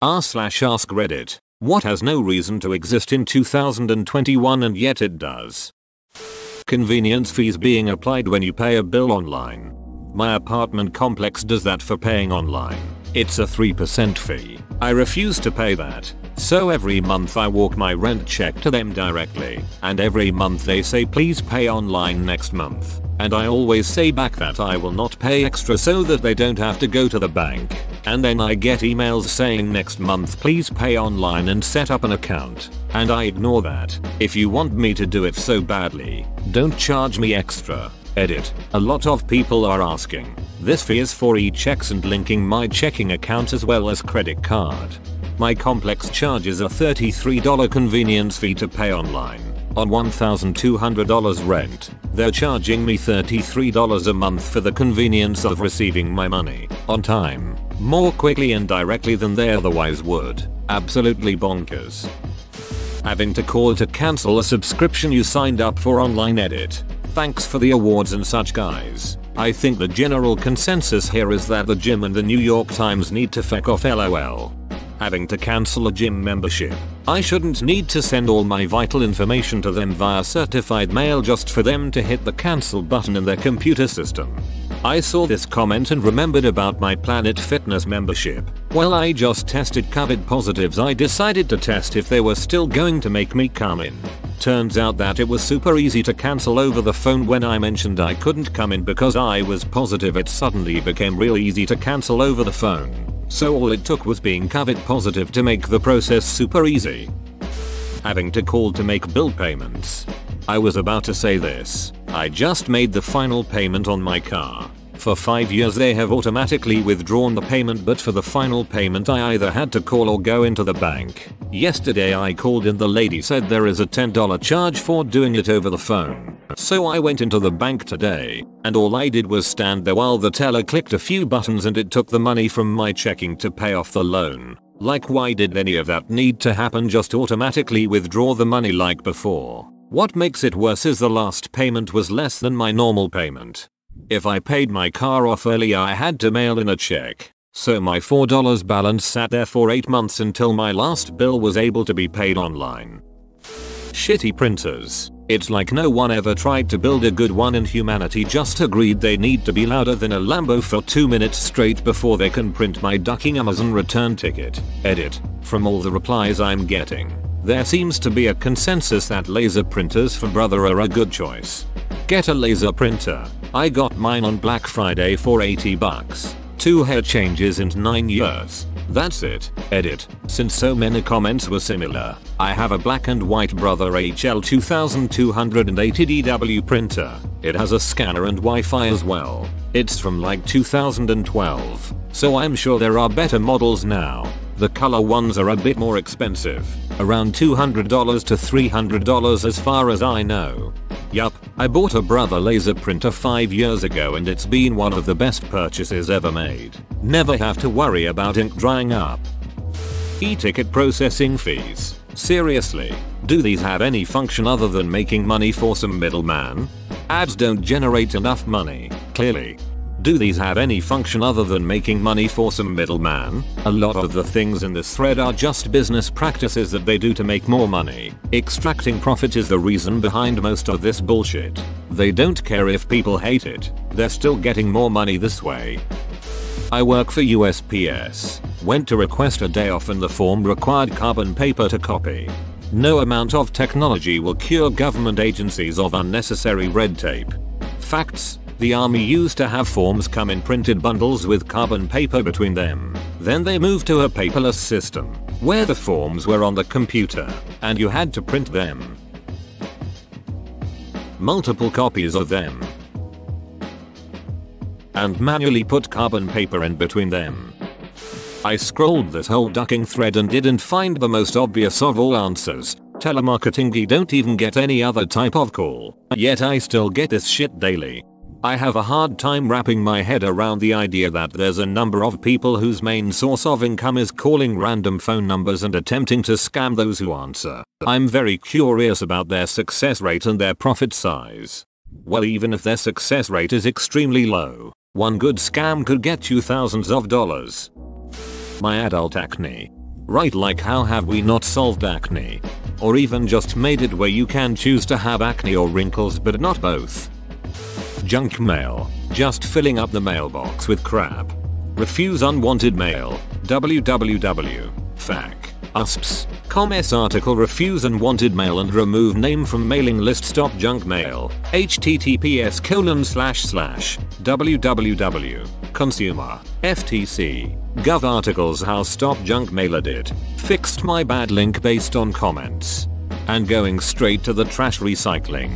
r/ask Reddit. What has no reason to exist in 2021 and yet it does? Convenience fees being applied when you pay a bill online. My apartment complex does that for paying online. It's a 3% fee. I refuse to pay that. So every month I walk my rent check to them directly, and every month they say please pay online next month. And I always say back that I will not pay extra so that they don't have to go to the bank. And then I get emails saying next month please pay online and set up an account. And I ignore that. If you want me to do it so badly, don't charge me extra. Edit. A lot of people are asking. This fee is for e-checks and linking my checking account as well as credit card. My complex charges a $33 convenience fee to pay online. On $1,200 rent, they're charging me $33 a month for the convenience of receiving my money on time, more quickly and directly than they otherwise would. Absolutely bonkers. Having to call to cancel a subscription you signed up for online. Edit. Thanks for the awards and such, guys. I think the general consensus here is that the gym and the New York Times need to feck off, lol. Having to cancel a gym membership. I shouldn't need to send all my vital information to them via certified mail just for them to hit the cancel button in their computer system. I saw this comment and remembered about my Planet Fitness membership. While I just tested COVID positives, I decided to test if they were still going to make me come in. Turns out that it was super easy to cancel over the phone. When I mentioned I couldn't come in because I was positive, it suddenly became real easy to cancel over the phone. So all it took was being COVID positive to make the process super easy. Having to call to make bill payments. I was about to say this. I just made the final payment on my car. For 5 years they have automatically withdrawn the payment, but for the final payment I either had to call or go into the bank. Yesterday I called and the lady said there is a $10 charge for doing it over the phone. So I went into the bank today, and all I did was stand there while the teller clicked a few buttons and it took the money from my checking to pay off the loan. Like, why did any of that need to happen? Just automatically withdraw the money like before. What makes it worse is the last payment was less than my normal payment. If I paid my car off earlier I had to mail in a check. So my $4 balance sat there for 8 months until my last bill was able to be paid online. Shitty printers. It's like no one ever tried to build a good one and humanity just agreed they need to be louder than a Lambo for 2 minutes straight before they can print my ducking Amazon return ticket. Edit. From all the replies I'm getting, there seems to be a consensus that laser printers for brother are a good choice. Get a laser printer. I got mine on Black Friday for $80. 2 hair changes in 9 years. That's it. Edit. Since so many comments were similar, I have a black and white Brother HL 2280DW printer. It has a scanner and Wi-Fi as well. It's from like 2012, so I'm sure there are better models now. The color ones are a bit more expensive, around $200 to $300 as far as I know. Yup, I bought a Brother laser printer 5 years ago and it's been one of the best purchases ever made. Never have to worry about ink drying up. E-ticket processing fees. Seriously, do these have any function other than making money for some middleman? Ads don't generate enough money, clearly. Do these have any function other than making money for some middleman? A lot of the things in this thread are just business practices that they do to make more money. Extracting profit is the reason behind most of this bullshit. They don't care if people hate it, they're still getting more money this way. I work for USPS. Went to request a day off and the form required carbon paper to copy. No amount of technology will cure government agencies of unnecessary red tape. Facts. The army used to have forms come in printed bundles with carbon paper between them. Then they moved to a paperless system, where the forms were on the computer, and you had to print them. Multiple copies of them. And manually put carbon paper in between them. I scrolled this whole ducking thread and didn't find the most obvious of all answers. Telemarketing don't even get any other type of call, yet I still get this shit daily. I have a hard time wrapping my head around the idea that there's a number of people whose main source of income is calling random phone numbers and attempting to scam those who answer. I'm very curious about their success rate and their profit size. Well, even if their success rate is extremely low, one good scam could get you thousands of dollars. My adult acne. Right, like how have we not solved acne? Or even just made it where you can choose to have acne or wrinkles but not both. Junk mail. Just filling up the mailbox with crap. Refuse unwanted mail. www. Fac. usps.com/s article refuse unwanted mail and remove name from mailing list. Stop junk mail. https://www. Consumer. FTC. Gov articles how stop junk mail edit. Fixed my bad link based on comments. And going straight to the trash recycling.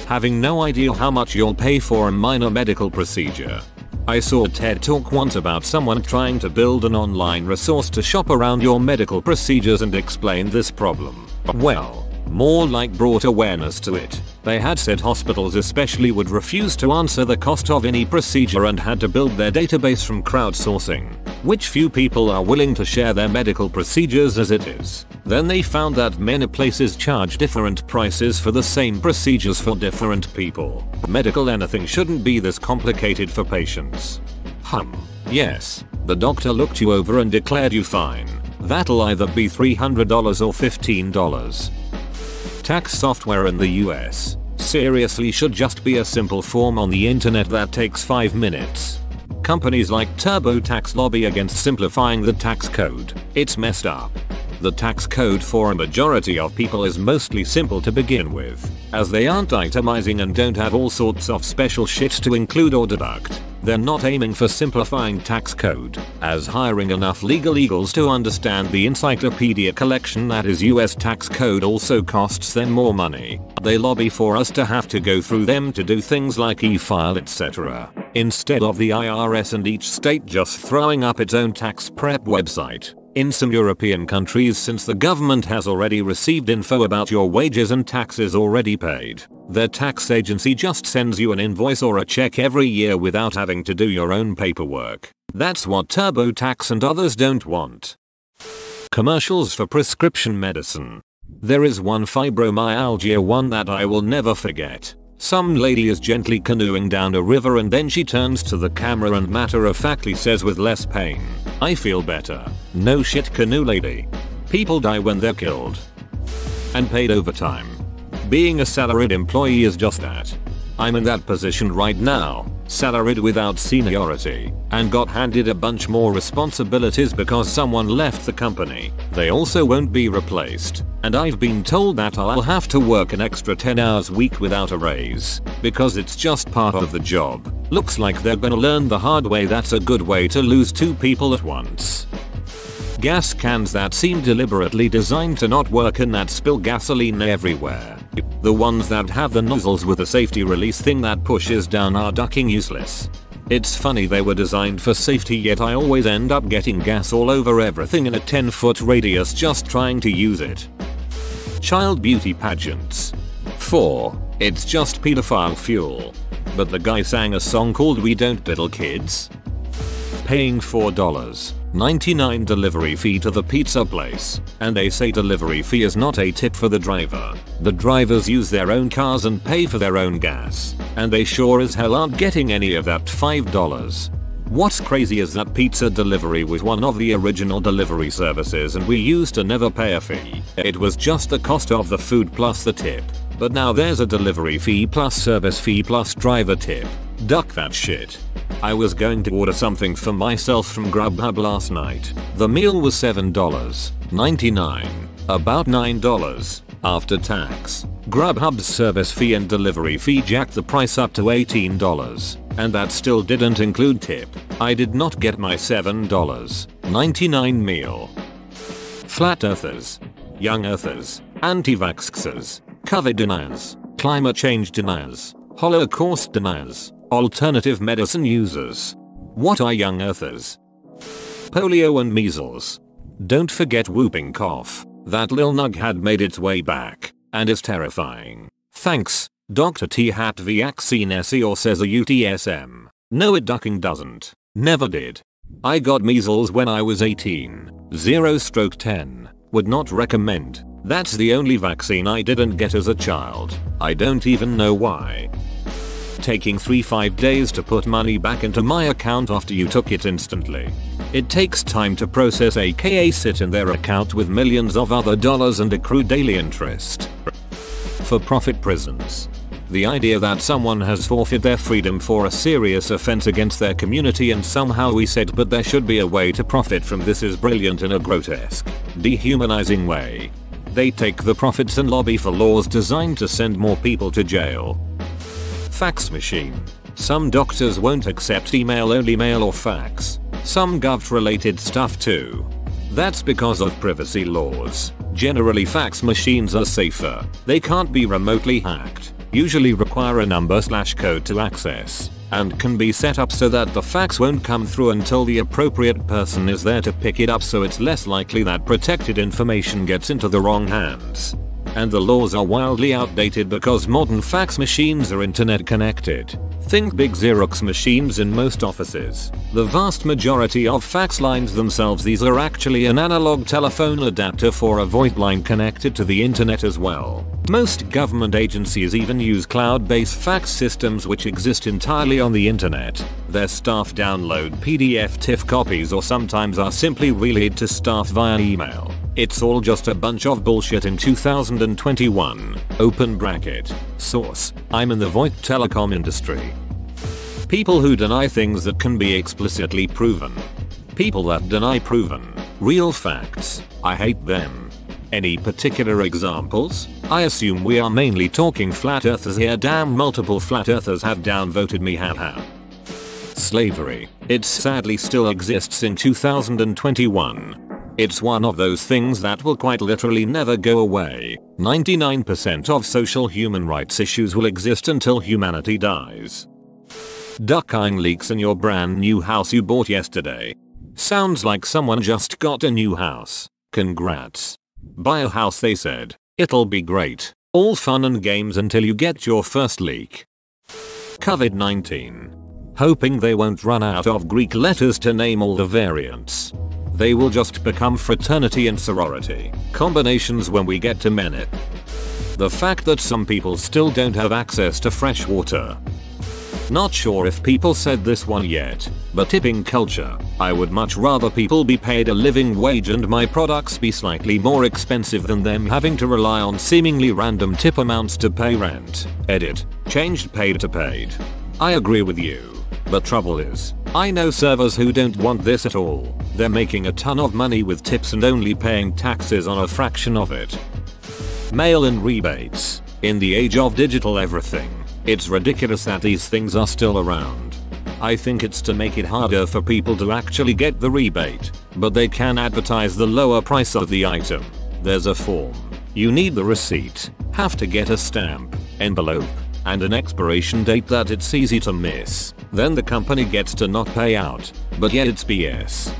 Having no idea how much you'll pay for a minor medical procedure. I saw a TED talk once about someone trying to build an online resource to shop around your medical procedures and explain this problem. Well, more like brought awareness to it. They had said hospitals especially would refuse to answer the cost of any procedure and had to build their database from crowdsourcing, which few people are willing to share their medical procedures as it is. Then they found that many places charge different prices for the same procedures for different people. Medical anything shouldn't be this complicated for patients. Yes. The doctor looked you over and declared you fine. That'll either be $300 or $15. Tax software in the US seriously should just be a simple form on the internet that takes 5 minutes. Companies like TurboTax lobby against simplifying the tax code. It's messed up. The tax code for a majority of people is mostly simple to begin with, as they aren't itemizing and don't have all sorts of special shit to include or deduct. They're not aiming for simplifying tax code, as hiring enough legal eagles to understand the encyclopedia collection that is US tax code also costs them more money. They lobby for us to have to go through them to do things like e-file etc. Instead of the IRS and each state just throwing up its own tax prep website. In some European countries, since the government has already received info about your wages and taxes already paid, their tax agency just sends you an invoice or a check every year without having to do your own paperwork. That's what TurboTax and others don't want. Commercials for prescription medicine. There is one fibromyalgia one that I will never forget. Some lady is gently canoeing down a river and then she turns to the camera and matter-of-factly says with less pain, "I feel better." No shit, canoe lady. People die when they're killed. And paid overtime. Being a salaried employee is just that. I'm in that position right now, salaried without seniority, and got handed a bunch more responsibilities because someone left the company. They also won't be replaced, and I've been told that I'll have to work an extra 10 hours a week without a raise, because it's just part of the job. Looks like they're gonna learn the hard way that's a good way to lose 2 people at once. Gas cans that seem deliberately designed to not work and that spill gasoline everywhere. The ones that have the nozzles with a safety release thing that pushes down are ducking useless. It's funny they were designed for safety, yet I always end up getting gas all over everything in a 10-foot radius just trying to use it. Child beauty pageants. 4. It's just pedophile fuel. But the guy sang a song called "We Don't Diddle Kids." Paying $4.99 delivery fee to the pizza place, and they say delivery fee is not a tip for the driver. The drivers use their own cars and pay for their own gas, and they sure as hell aren't getting any of that $5. What's crazy is that pizza delivery was one of the original delivery services and we used to never pay a fee. It was just the cost of the food plus the tip. But now there's a delivery fee plus service fee plus driver tip. Duck that shit. I was going to order something for myself from Grubhub last night. The meal was $7.99. About $9 after tax. Grubhub's service fee and delivery fee jacked the price up to $18. And that still didn't include tip. I did not get my $7.99 meal. Flat earthers. Young earthers. Anti-vaxxers. COVID deniers. Climate change deniers. Holocaust deniers. Alternative medicine users. What are young earthers? Polio and measles. Don't forget whooping cough. That lil nug had made its way back, and is terrifying. Thanks, Dr. T. Hat vaccine SE or says a UTSM. No, it ducking doesn't. Never did. I got measles when I was 18. 0/10. Would not recommend. That's the only vaccine I didn't get as a child. I don't even know why. taking 3-5 days to put money back into my account after you took it instantly. It takes time to process, aka sit in their account with millions of other dollars and accrue daily interest. For profit prisons. The idea that someone has forfeited their freedom for a serious offense against their community and somehow we said but there should be a way to profit from this is brilliant in a grotesque, dehumanizing way. They take the profits and lobby for laws designed to send more people to jail. Fax machine. Some doctors won't accept email, only mail or fax. Some gov related stuff too. That's because of privacy laws. Generally fax machines are safer. They can't be remotely hacked, usually require a number/code to access, and can be set up so that the fax won't come through until the appropriate person is there to pick it up, so it's less likely that protected information gets into the wrong hands. And the laws are wildly outdated because modern fax machines are internet connected. Think big Xerox machines in most offices. The vast majority of fax lines themselves, these are actually an analog telephone adapter for a voice line connected to the internet as well. Most government agencies even use cloud-based fax systems which exist entirely on the internet. Their staff download PDF TIFF copies or sometimes are simply relayed to staff via email. It's all just a bunch of bullshit in 2021. Open bracket. Source. I'm in the VoIP telecom industry. People who deny things that can be explicitly proven. People that deny proven, real facts. I hate them. Any particular examples? I assume we are mainly talking flat earthers here. Damn, multiple flat earthers have downvoted me, haha. Slavery. It sadly still exists in 2021. It's one of those things that will quite literally never go away. 99% of social human rights issues will exist until humanity dies. Ducking leaks in your brand new house you bought yesterday. Sounds like someone just got a new house. Congrats. Buy a house, they said. It'll be great. All fun and games until you get your first leak. COVID-19. Hoping they won't run out of Greek letters to name all the variants. They will just become fraternity and sorority combinations when we get to Menet. The fact that some people still don't have access to fresh water. Not sure if people said this one yet, but tipping culture. I would much rather people be paid a living wage and my products be slightly more expensive than them having to rely on seemingly random tip amounts to pay rent. Edit. Changed paid to paid. I agree with you. But trouble is, I know servers who don't want this at all. They're making a ton of money with tips and only paying taxes on a fraction of it. Mail-in rebates. In the age of digital everything, it's ridiculous that these things are still around. I think it's to make it harder for people to actually get the rebate, but they can advertise the lower price of the item. There's a form. You need the receipt, have to get a stamp, envelope, and an expiration date that it's easy to miss. Then the company gets to not pay out, but yet it's BS.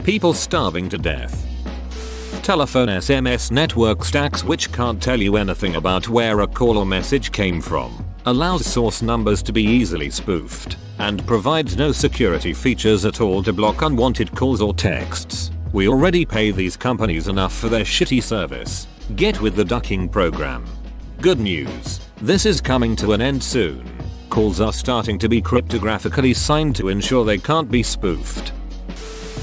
People starving to death. Telephone SMS network stacks which can't tell you anything about where a call or message came from, allows source numbers to be easily spoofed, and provides no security features at all to block unwanted calls or texts. We already pay these companies enough for their shitty service. Get with the ducking program. Good news. This is coming to an end soon. Calls are starting to be cryptographically signed to ensure they can't be spoofed.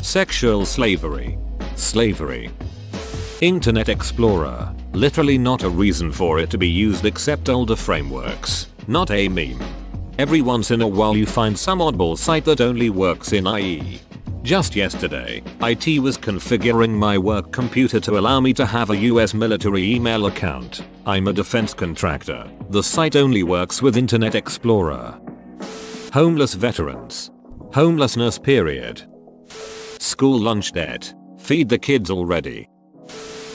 Sexual slavery. Slavery. Internet Explorer. Literally not a reason for it to be used except older frameworks. Not a meme. Every once in a while you find some oddball site that only works in IE. Just yesterday, IT was configuring my work computer to allow me to have a US military email account. I'm a defense contractor. The site only works with Internet Explorer. Homeless veterans. Homelessness period. School lunch debt. Feed the kids already.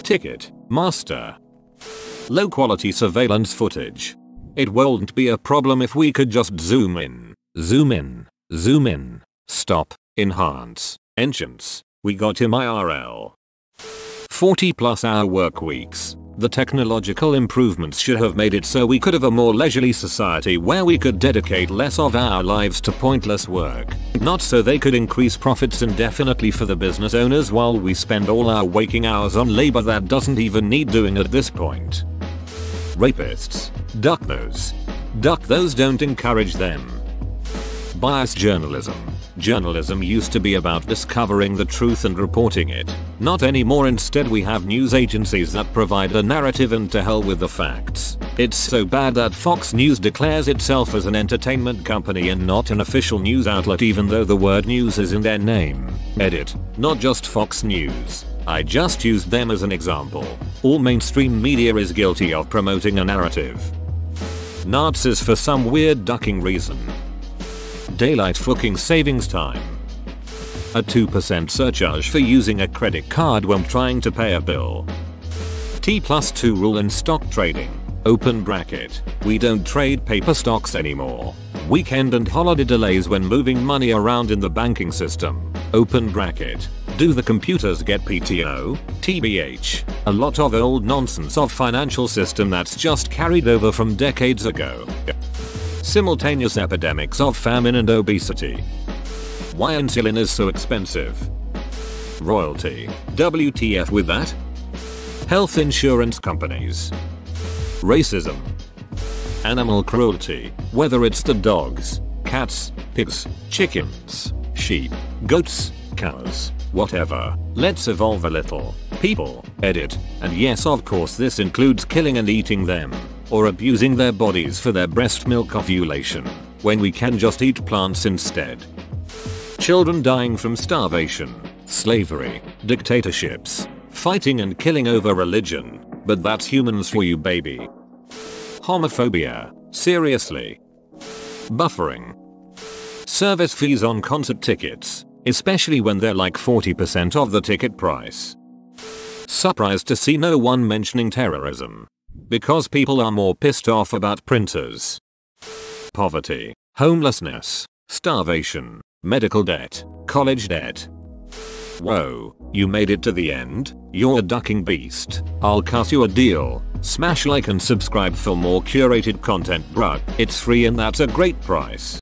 Ticket master. Low quality surveillance footage. It won't be a problem if we could just zoom in. Zoom in. Zoom in. Stop. Enhance. Enchants. We got him IRL. 40+ hour work weeks. The technological improvements should have made it so we could have a more leisurely society where we could dedicate less of our lives to pointless work. Not so they could increase profits indefinitely for the business owners while we spend all our waking hours on labor that doesn't even need doing at this point. Rapists. Duck those. Duck those, don't encourage them. Bias journalism. Journalism used to be about discovering the truth and reporting it. Not anymore. Instead we have news agencies that provide a narrative, and to hell with the facts. It's so bad that Fox News declares itself as an entertainment company and not an official news outlet, even though the word news is in their name. Edit. Not just Fox News. I just used them as an example. All mainstream media is guilty of promoting a narrative. Nazis for some weird ducking reason. Daylight fucking savings time. A 2% surcharge for using a credit card when trying to pay a bill. T+2 rule in stock trading. Open bracket. We don't trade paper stocks anymore. Weekend and holiday delays when moving money around in the banking system. Open bracket. Do the computers get PTO? TBH. A lot of old nonsense of financial system that's just carried over from decades ago. Simultaneous epidemics of famine and obesity. Why insulin is so expensive. Royalty. WTF with that? Health insurance companies. Racism. Animal cruelty. Whether it's the dogs, cats, pigs, chickens, sheep, goats, cows, whatever. Let's evolve a little. People. Edit. And yes, of course this includes killing and eating them. Or abusing their bodies for their breast milk ovulation, when we can just eat plants instead. Children dying from starvation, slavery, dictatorships, fighting and killing over religion, but that's humans for you, baby. Homophobia, seriously. Buffering. Service fees on concert tickets, especially when they're like 40% of the ticket price. Surprised to see no one mentioning terrorism. Because people are more pissed off about printers. Poverty, homelessness, starvation, medical debt, college debt. Whoa, you made it to the end? You're a ducking beast. I'll cut you a deal. Smash like and subscribe for more curated content, bruh. It's free and that's a great price.